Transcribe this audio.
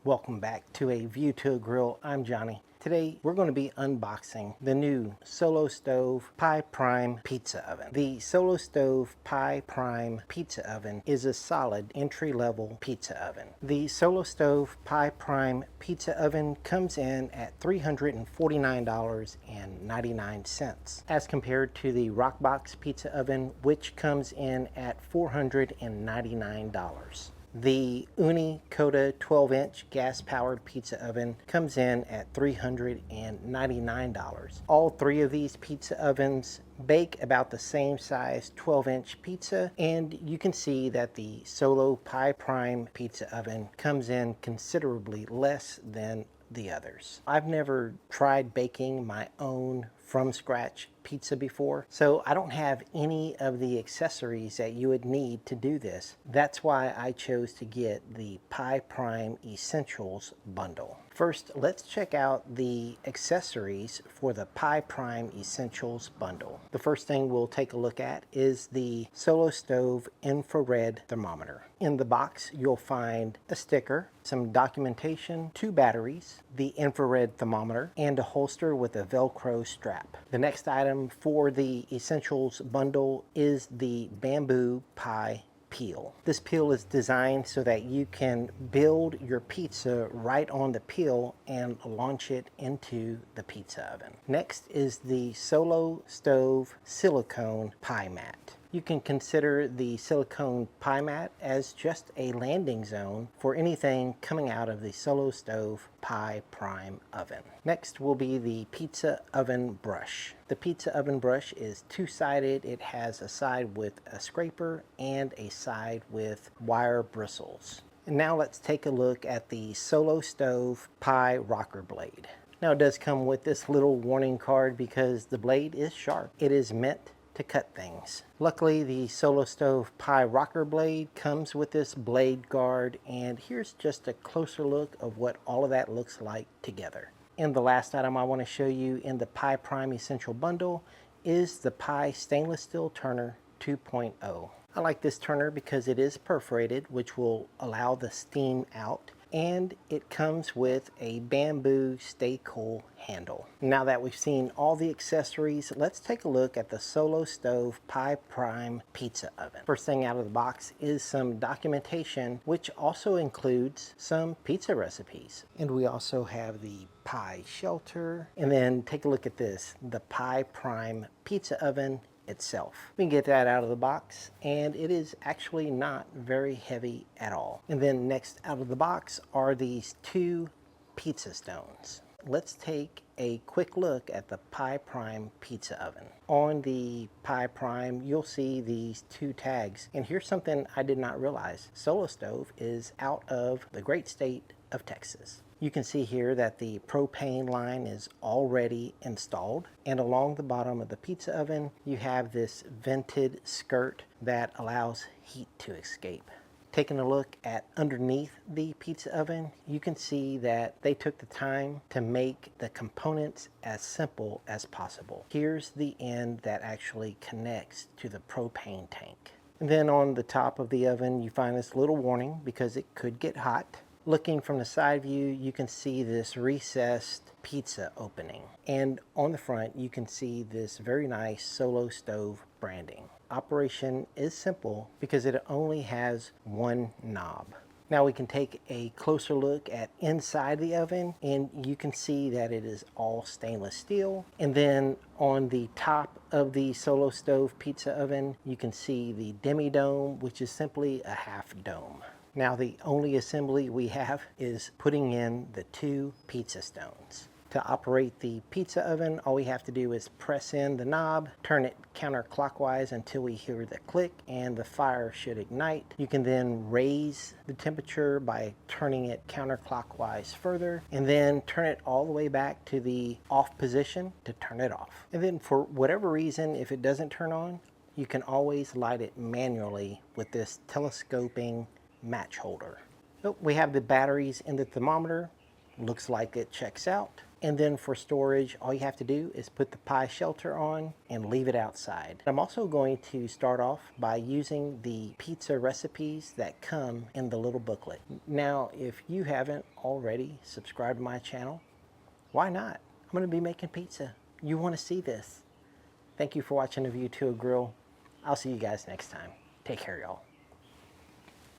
Welcome back to A View to a Grill. I'm Johnny. Today we're going to be unboxing the new Solo Stove Pi Prime Pizza Oven. The Solo Stove Pi Prime Pizza Oven is a solid entry-level pizza oven. The Solo Stove Pi Prime Pizza Oven comes in at $349.99 as compared to the Rockbox Pizza Oven, which comes in at $499. The Uni Coda 12-inch gas-powered pizza oven comes in at $399. All three of these pizza ovens bake about the same size 12-inch pizza, and you can see that the Solo Pi Prime pizza oven comes in considerably less than the others. I've never tried baking my own from scratch pizza before, so I don't have any of the accessories that you would need to do this. That's why I chose to get the Pi Prime Essentials bundle. First, let's check out the accessories for the Pi Prime Essentials bundle. The first thing we'll take a look at is the Solo Stove infrared thermometer. In the box, you'll find a sticker, some documentation, 2 batteries, the infrared thermometer, and a holster with a Velcro strap. The next item for the Essentials bundle is the bamboo pie peel. This peel is designed so that you can build your pizza right on the peel and launch it into the pizza oven. Next is the Solo Stove silicone pie mat. You can consider the silicone pie mat as just a landing zone for anything coming out of the Solo Stove Pi Prime oven. Next will be the pizza oven brush. The pizza oven brush is two-sided. It has a side with a scraper and a side with wire bristles. And now let's take a look at the Solo Stove Pi rocker blade. Now it does come with this little warning card because the blade is sharp. It is meant to cut things. Luckily, the Solo Stove Pi rocker blade comes with this blade guard, and here's just a closer look of what all of that looks like together. And the last item I want to show you in the Pi Prime Essential Bundle is the Pi Stainless Steel Turner 2.0. I like this turner because it is perforated, which will allow the steam out, and it comes with a bamboo stay cool handle. Now that we've seen all the accessories, let's take a look at the Solo Stove Pi Prime Pizza Oven. First thing out of the box is some documentation, which also includes some pizza recipes. And we also have the pie shelter. And then take a look at this, the Pi Prime Pizza Oven itself. We can get that out of the box, and it is actually not very heavy at all. And then next out of the box are these 2 pizza stones. Let's take a quick look at the Pi Prime Pizza Oven. On the Pi Prime, you'll see these 2 tags. And here's something I did not realize. Solo Stove is out of the great state of Texas. You can see here that the propane line is already installed, and along the bottom of the pizza oven you have this vented skirt that allows heat to escape. Taking a look at underneath the pizza oven, you can see that they took the time to make the components as simple as possible. Here's the end that actually connects to the propane tank. And then on the top of the oven you find this little warning because it could get hot. Looking from the side view, you can see this recessed pizza opening. And on the front, you can see this very nice Solo Stove branding. Operation is simple because it only has 1 knob. Now we can take a closer look at inside the oven, and you can see that it is all stainless steel. And then on the top of the Solo Stove pizza oven, you can see the demi-dome, which is simply a half dome. Now the only assembly we have is putting in the 2 pizza stones. To operate the pizza oven, all we have to do is press in the knob, turn it counterclockwise until we hear the click, and the fire should ignite. You can then raise the temperature by turning it counterclockwise further, and then turn it all the way back to the off position to turn it off. And then for whatever reason, if it doesn't turn on, you can always light it manually with this telescoping match holder. So we have the batteries in the thermometer. Looks like it checks out. And then for storage, all you have to do is put the pie shelter on and leave it outside. I'm also going to start off by using the pizza recipes that come in the little booklet. Now, if you haven't already subscribed to my channel, why not? I'm going to be making pizza. You want to see this. Thank you for watching A View to a Grill. I'll see you guys next time. Take care, y'all.